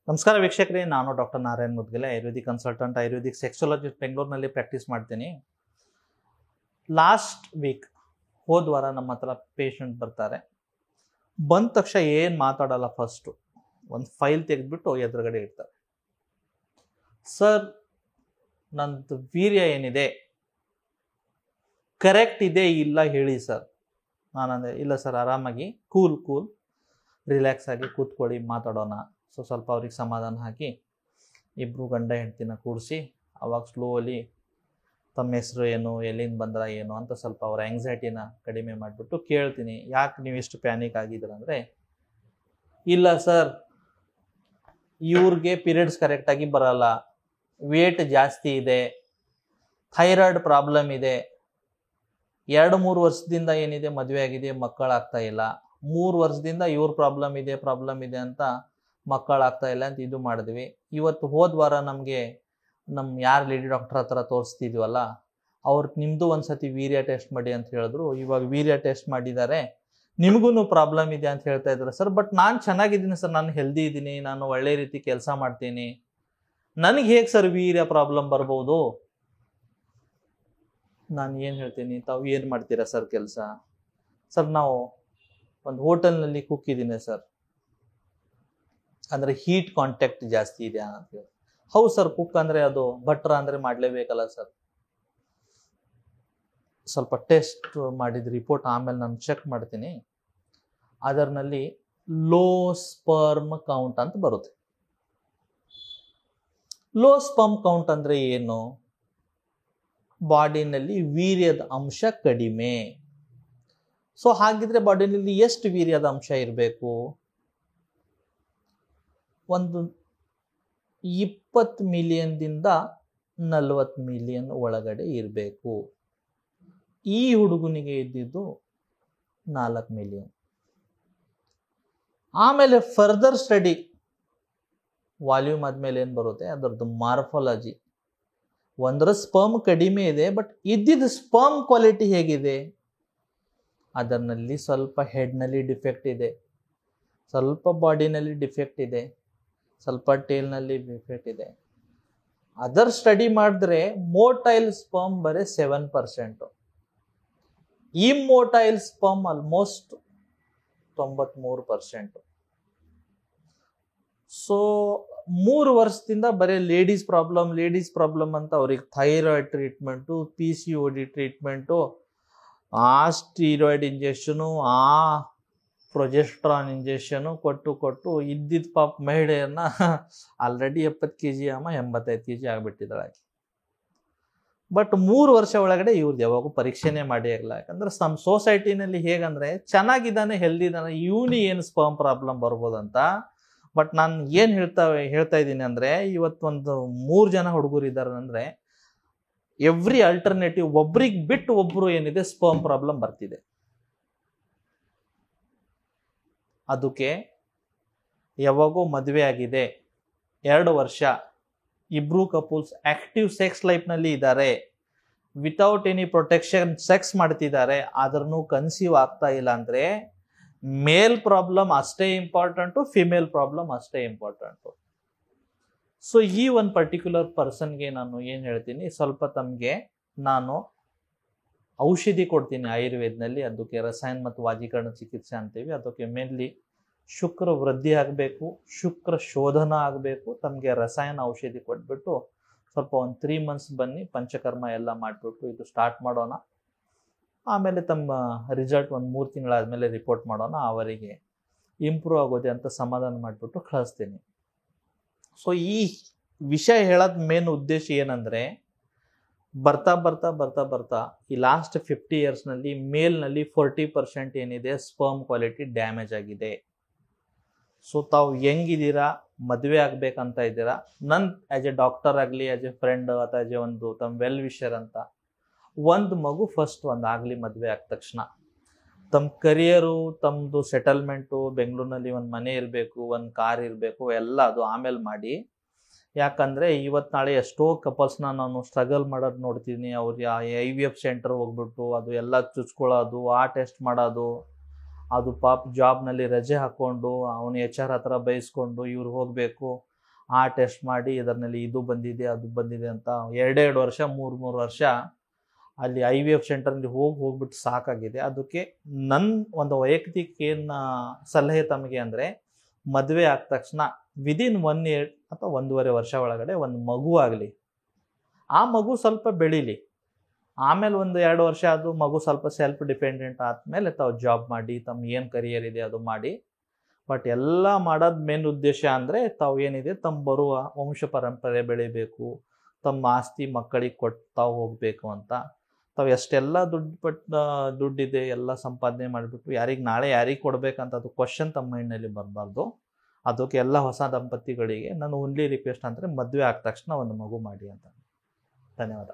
ನಮಸ್ಕಾರ ವೀಕ್ಷಕರೇ, ನಾನು doctor Narayan Mudgale, Ayurvedic consultant, Ayurvedic sexologist, ಬೆಂಗಳೂರಿನಲ್ಲಿ ಪ್ರಾಕ್ಟೀಸ್ ಮಾಡ್ತೀನಿ. ಲಾಸ್ಟ್ ವೀಕ್ ಹೋದ ವಾರ ನಮ್ಮ ಹತ್ರ ಪೇಷಂಟ್ ಬರ್ತಾರೆ. ಬಂದ ತಕ್ಷಣ ಏನು ಮಾತಾಡಲ್ಲ, ಫಸ್ಟು ಒಂದು ಫೈಲ್ ತೆಗೆದ್ಬಿಟ್ಟು ಎದುರುಗಡೆ ಇಡ್ತಾರೆ. ಸರ್, ನಂದು ವೀರ್ಯ ಏನಿದೆ ಕರೆಕ್ಟ್ ಇದೆ ಇಲ್ಲ ಹೇಳಿ ಸರ್. ನಾನಂದೆ, ಇಲ್ಲ ಸರ್, ಆರಾಮಾಗಿ ಕೂಲ್ ರಿಲ್ಯಾಕ್ಸ್ ಆಗಿ ಕೂತ್ಕೊಳ್ಳಿ, ಮಾತಾಡೋಣ. ಸ್ವಲ್ಪ ಅವ್ರಿಗೆ ಸಮಾಧಾನ ಹಾಕಿ ಇಬ್ಬರು ಗಂಡ ಹೆಂಡ್ತಿನ ಕೂಡಿಸಿ ಅವಾಗ ಸ್ಲೋಲಿ ತಮ್ಮ ಹೆಸರು ಏನು, ಎಲ್ಲಿಂದ ಬಂದ್ರ ಏನು ಅಂತ ಸ್ವಲ್ಪ ಅವ್ರ ಆಂಗ್ಸೈಟಿನ ಕಡಿಮೆ ಮಾಡಿಬಿಟ್ಟು ಕೇಳ್ತೀನಿ, ಯಾಕೆ ನೀವು ಇಷ್ಟು ಪ್ಯಾನಿಕ್ ಆಗಿದ್ದೀರ ಅಂದರೆ, ಇಲ್ಲ ಸರ್, ಇವ್ರಿಗೆ ಪೀರಿಯಡ್ಸ್ ಕರೆಕ್ಟಾಗಿ ಬರಲ್ಲ, ವೇಟ್ ಜಾಸ್ತಿ ಇದೆ, ಥೈರಾಯ್ಡ್ ಪ್ರಾಬ್ಲಮ್ ಇದೆ, 2-3 ವರ್ಷದಿಂದ ಏನಿದೆ ಮದುವೆ ಆಗಿದೆ, ಮಕ್ಕಳಾಗ್ತಾ ಇಲ್ಲ, 3 ವರ್ಷದಿಂದ ಇವ್ರ ಪ್ರಾಬ್ಲಮ್ ಇದೆ ಅಂತ ಮಕ್ಕಳಾಗ್ತಾ ಇಲ್ಲ ಅಂತ ಇದು ಮಾಡಿದ್ವಿ. ಇವತ್ತು ಹೋದ ವಾರ ನಮಗೆ ಯಾರು ಲೇಡಿ ಡಾಕ್ಟರ್ ಹತ್ರ ತೋರಿಸ್ತಿದ್ವಲ್ಲ, ಅವ್ರು ನಿಮ್ಮದು ಒಂದ್ಸತಿ ವೀರ್ಯ ಟೆಸ್ಟ್ ಮಾಡಿ ಅಂತ ಹೇಳಿದ್ರು. ಇವಾಗ ವೀರ್ಯ ಟೆಸ್ಟ್ ಮಾಡಿದ್ದಾರೆ, ನಿಮಗೂ ಪ್ರಾಬ್ಲಮ್ ಇದೆ ಅಂತ ಹೇಳ್ತಾ ಇದ್ದಾರೆ ಸರ್. ಬಟ್ ನಾನು ಚೆನ್ನಾಗಿದ್ದೀನಿ ಸರ್, ನಾನು ಹೆಲ್ದಿ ಇದ್ದೀನಿ, ನಾನು ಒಳ್ಳೆ ರೀತಿ ಕೆಲಸ ಮಾಡ್ತೀನಿ, ನನಗೆ ಹೇಗೆ ಸರ್ ವೀರ್ಯ ಪ್ರಾಬ್ಲಮ್ ಬರ್ಬೋದು? ನಾನು ಏನು ಹೇಳ್ತೀನಿ, ತಾವು ಏನು ಮಾಡ್ತೀರಾ ಸರ್ ಕೆಲಸ? ಸರ್, ನಾವು ಒಂದು ಹೋಟೆಲ್ನಲ್ಲಿ ಕುಕ್ ಇದ್ದೀನಿ ಸರ್, ಅಂದರೆ ಹೀಟ್ ಕಾಂಟ್ಯಾಕ್ಟ್ ಜಾಸ್ತಿ ಇದೆ ಅಂತ ಹೇಳಿ. ಹೌದು ಸರ್, ಕುಕ್ ಅಂದರೆ ಅದು ಭಟ್ರ ಅಂದರೆ ಮಾಡಲೇಬೇಕಲ್ಲ ಸರ್. ಸ್ವಲ್ಪ ಟೆಸ್ಟ್ ಮಾಡಿದ ರಿಪೋರ್ಟ್ ಆಮೇಲೆ ನಾನು ಚೆಕ್ ಮಾಡ್ತೀನಿ, ಅದರಲ್ಲಿ ಲೋ ಸ್ಪರ್ಮ್ ಕೌಂಟ್ ಅಂತ ಬರುತ್ತೆ. ಲೋ ಸ್ಪರ್ಮ್ ಕೌಂಟ್ ಅಂದರೆ ಏನು? ಬಾಡಿನಲ್ಲಿ ವೀರ್ಯದ ಅಂಶ ಕಡಿಮೆ. ಸೊ ಹಾಗಿದ್ರೆ ಬಾಡಿನಲ್ಲಿ ಎಷ್ಟು ವೀರ್ಯದ ಅಂಶ ಇರಬೇಕು? ಒಂದು 20 ಮಿಲಿಯನ್ದಿಂದ 40 ಮಿಲಿಯನ್ ಒಳಗಡೆ ಇರಬೇಕು. ಈ ಹುಡುಗನಿಗೆ ಇದ್ದಿದ್ದು 4 ಮಿಲಿಯನ್. ಆಮೇಲೆ ಫರ್ದರ್ ಸ್ಟಡಿ ವಾಲ್ಯೂಮ್ ಆದ್ಮೇಲೆ ಏನು ಬರುತ್ತೆ, ಅದರದ್ದು ಮಾರ್ಫಾಲಜಿ. ಒಂದರ ಸ್ಪರ್ಮ್ ಕಡಿಮೆ ಇದೆ, ಬಟ್ ಇದ್ದಿದ್ದು ಸ್ಪರ್ಮ್ ಕ್ವಾಲಿಟಿ ಹೇಗಿದೆ? ಅದರಲ್ಲಿ ಸ್ವಲ್ಪ ಹೆಡ್ನಲ್ಲಿ ಡಿಫೆಕ್ಟ್ ಇದೆ, ಸ್ವಲ್ಪ ಬಾಡಿನಲ್ಲಿ ಡಿಫೆಕ್ಟ್ ಇದೆ, ಸ್ವಲ್ಪ ಟೇಲ್ನಲ್ಲಿ ಡಿಫೆಕ್ಟ್ ಇದೆ. ಅದರ್ ಸ್ಟಡಿ ಮಾಡಿದ್ರೆ ಮೋಟೈಲ್ ಸ್ಪರ್ಮ್ ಬರೀ 7%, ಇಮ್ಮೋಟೈಲ್ ಸ್ಪರ್ಮ್ ಆಲ್ಮೋಸ್ಟ್ 93%. ಸೊ 3 ವರ್ಷದಿಂದ ಬರೀ ಲೇಡೀಸ್ ಪ್ರಾಬ್ಲಮ್ ಅಂತ ಅವ್ರಿಗೆ ಥೈರಾಯ್ಡ್ ಟ್ರೀಟ್ಮೆಂಟು, PCOD ಟ್ರೀಟ್ಮೆಂಟು, ಆ ಸ್ಟೀರಾಯ್ಡ್ ಇಂಜೆಕ್ಷನು, ಆ ಪ್ರೊಜೆಸ್ಟ್ರಾನ್ ಇಂಜೆಕ್ಷನು ಕೊಟ್ಟು ಇದ್ದಿದ್ದ ಪಾಪ ಮಹಿಳೆಯನ್ನ ಆಲ್ರೆಡಿ 70 kg 85 kg ಆಗಿಬಿಟ್ಟಿದ್ದಾಳೆ. ಬಟ್ 3 ವರ್ಷ ಒಳಗಡೆ ಇವ್ರದ್ದು ಯಾವಾಗೂ ಪರೀಕ್ಷೆನೇ ಮಾಡಿ ಆಗಿಲ್ಲ. ಯಾಕಂದ್ರೆ ನಮ್ಮ ಸೊಸೈಟಿನಲ್ಲಿ ಹೇಗಂದ್ರೆ, ಚೆನ್ನಾಗಿದ್ದಾನೆ, ಹೆಲ್ದಿ ಇದ್ದಾನೆ, ಇವನಿಗೆ ಏನು ಸ್ಪರ್ಮ್ ಪ್ರಾಬ್ಲಮ್ ಬರ್ಬೋದಂತ. ಬಟ್ ನಾನು ಏನು ಹೇಳ್ತಾ ಇದ್ದೀನಿ ಅಂದರೆ, ಇವತ್ತೊಂದು 3 ಜನ ಹುಡುಗರು ಇದ್ದಾರೆ ಅಂದರೆ, ಎವ್ರಿ ಅಲ್ಟರ್ನೇಟಿವ್ ಒಬ್ರಿಗೆ ಬಿಟ್ಟು ಒಬ್ಬರು ಏನಿದೆ ಸ್ಪರ್ಮ್ ಪ್ರಾಬ್ಲಮ್ ಬರ್ತಿದೆ. ಅದಕ್ಕೆ ಯಾವಾಗೋ ಮದುವೆ ಆಗಿದೆ, 2 ವರ್ಷ, ಇಬ್ರು ಕಪಲ್ಸ್ ಆಕ್ಟಿವ್ ಸೆಕ್ಸ್ ಲೈಫ್ನಲ್ಲಿ ಇದ್ದಾರೆ, ವಿತೌಟ್ ಎನಿ ಪ್ರೊಟೆಕ್ಷನ್ ಸೆಕ್ಸ್ ಮಾಡ್ತಿದ್ದಾರೆ, ಆದ್ರೂ ಕನ್ಸೀವ್ ಆಗ್ತಾ ಇಲ್ಲ ಅಂದರೆ ಮೇಲ್ ಪ್ರಾಬ್ಲಮ್ ಅಷ್ಟೇ ಇಂಪಾರ್ಟೆಂಟು, ಫಿಮೇಲ್ ಪ್ರಾಬ್ಲಮ್ ಅಷ್ಟೇ ಇಂಪಾರ್ಟೆಂಟು. ಸೊ ಈ ಒಂದು ಪರ್ಟಿಕ್ಯುಲರ್ ಪರ್ಸನ್ಗೆ ನಾನು ಏನು ಹೇಳ್ತೀನಿ, ಸ್ವಲ್ಪ ತಮಗೆ ನಾನು ಔಷಧಿ ಕೊಡ್ತೀನಿ ಆಯುರ್ವೇದನಲ್ಲಿ. ಅದಕ್ಕೆ ರಸಾಯನ ಮತ್ತು ವಾಜೀಕರಣ ಚಿಕಿತ್ಸೆ ಅಂತೀವಿ. ಅದಕ್ಕೆ ಮೇನ್ಲಿ ಶುಕ್ರ ವೃದ್ಧಿ ಆಗಬೇಕು, ಶುಕ್ರ ಶೋಧನ ಆಗಬೇಕು. ತಮಗೆ ರಸಾಯನ ಔಷಧಿ ಕೊಟ್ಬಿಟ್ಟು ಸ್ವಲ್ಪ ಒಂದು 3 ಮಂತ್ಸ್ ಬನ್ನಿ, ಪಂಚಕರ್ಮ ಎಲ್ಲ ಮಾಡಿಬಿಟ್ಟು ಇದು ಸ್ಟಾರ್ಟ್ ಮಾಡೋಣ. ಆಮೇಲೆ ತಮ್ಮ ರಿಸಲ್ಟ್ ಒಂದು 3 ತಿಂಗಳಾದಮೇಲೆ ರಿಪೋರ್ಟ್ ಮಾಡೋಣ, ಅವರಿಗೆ ಇಂಪ್ರೂವ್ ಆಗೋದೆ ಅಂತ ಸಮಾಧಾನ ಮಾಡಿಬಿಟ್ಟು ಕಳಿಸ್ತೀನಿ. ಸೊ ಈ ವಿಷಯ ಹೇಳೋದು ಮೇನ್ ಉದ್ದೇಶ ಏನಂದರೆ, ಬರ್ತಾ ಈ ಲಾಸ್ಟ್ 50 ಇಯರ್ಸ್ನಲ್ಲಿ ಮೇಲ್ನಲ್ಲಿ 40% ಏನಿದೆ ಸ್ಪರ್ಮ್ ಕ್ವಾಲಿಟಿ ಡ್ಯಾಮೇಜ್ ಆಗಿದೆ. ಸೊ ತಾವು ಹೆಂಗಿದ್ದೀರಾ, ಮದುವೆ ಆಗ್ಬೇಕಂತ ಇದ್ದೀರಾ, ನನ್ನ ಆ್ಯಸ್ ಎ ಡಾಕ್ಟರ್ ಆಗಲಿ, ಆ್ಯಸ್ ಎ ಫ್ರೆಂಡ್ ಅಥವಾ ಆ್ಯಸ್ ಎ ಒಂದು ತಮ್ಮ ವೆಲ್ ವಿಷರ್ ಅಂತ, ಒಂದು ಮಗು ಫಸ್ಟ್ ಆಗಲಿ ಮದುವೆ ಆದ ತಕ್ಷಣ. ತಮ್ಮ ಕರಿಯರು, ತಮ್ಮದು ಸೆಟಲ್ಮೆಂಟು, ಬೆಂಗಳೂರಿನಲ್ಲಿ ಒಂದು ಮನೆ ಇರಬೇಕು, ಒಂದು ಕಾರ್ ಇರಬೇಕು, ಎಲ್ಲ ಅದು ಆಮೇಲೆ ಮಾಡಿ. ಯಾಕಂದರೆ ಇವತ್ತು ನಾಳೆ ಎಷ್ಟೋ ಕಪಲ್ಸ್ನ ನಾನು ಸ್ಟ್ರಗಲ್ ಮಾಡೋದು ನೋಡ್ತೀನಿ. ಅವ್ರು IVF ಸೆಂಟರ್ ಹೋಗ್ಬಿಟ್ಟು ಅದು ಎಲ್ಲ ಚುಚ್ಕೊಳ್ಳೋದು, ಆ ಟೆಸ್ಟ್ ಮಾಡೋದು, ಅದು ಪಾಪ ಜಾಬ್ನಲ್ಲಿ ರಜೆ ಹಾಕ್ಕೊಂಡು ಅವನು HR ಹತ್ರ ಬೈಸ್ಕೊಂಡು ಇವ್ರು ಹೋಗಬೇಕು, ಆ ಟೆಸ್ಟ್ ಮಾಡಿ ಇದರಲ್ಲಿ ಇದು ಬಂದಿದೆ ಅದು ಬಂದಿದೆ ಅಂತ 2 ವರ್ಷ 3 ವರ್ಷ ಅಲ್ಲಿ IVF ಸೆಂಟರ್ನಲ್ಲಿ ಹೋಗ್ಬಿಟ್ಟು ಸಾಕಾಗಿದೆ. ಅದಕ್ಕೆ ನನ್ನ ಒಂದು ವೈಯಕ್ತಿಕ ಏನು ಸಲಹೆ ತಮಗೆ ಅಂದರೆ, ಮದುವೆ ಆದ ತಕ್ಷಣ ವಿದಿನ್ 1 year ಅಥವಾ 1.5 ವರ್ಷ ಒಳಗಡೆ ಒಂದು ಮಗು ಆಗಲಿ, ಆ ಮಗು ಸ್ವಲ್ಪ ಬೆಳೀಲಿ, ಆಮೇಲೆ ಒಂದು 2 ವರ್ಷ ಅದು ಮಗು ಸ್ವಲ್ಪ ಸೆಲ್ಫ್ ಡಿಪೆಂಡೆಂಟ್ ಆದಮೇಲೆ ತಾವು ಜಾಬ್ ಮಾಡಿ ತಮ್ಮ ಏನು ಕರಿಯರ್ ಇದೆ ಅದು ಮಾಡಿ. ಬಟ್ ಎಲ್ಲ ಮಾಡೋದು ಮೇನ್ ಉದ್ದೇಶ ಅಂದರೆ ತಾವು ಏನಿದೆ ತಮ್ಮ ಬರುವ ವಂಶ ಪರಂಪರೆ ಬೆಳಿಬೇಕು, ತಮ್ಮ ಆಸ್ತಿ ಮಕ್ಕಳಿಗೆ ಕೊಡ್ತಾ ಹೋಗಬೇಕು ಅಂತ. ತಾವು ಎಷ್ಟೆಲ್ಲ ದುಡ್ಡಿದೆ ಎಲ್ಲ ಸಂಪಾದನೆ ಮಾಡಿಬಿಟ್ಟು ನಾಳೆ ಯಾರಿಗೆ ಕೊಡಬೇಕಂತ ಅದು ಕ್ವಶನ್ ತಮ್ಮ ಮೈಂಡ್ನಲ್ಲಿ ಬರಬಾರ್ದು. ಅದಕ್ಕೆ ಎಲ್ಲ ಹೊಸ ದಂಪತಿಗಳಿಗೆ ನಾನು ಓನ್ಲಿ ರಿಕ್ವೆಸ್ಟ್ ಅಂದರೆ ಮದುವೆ ಆದ ತಕ್ಷಣ ಒಂದು ಮಗು ಮಾಡಿ ಅಂತ. ಧನ್ಯವಾದ.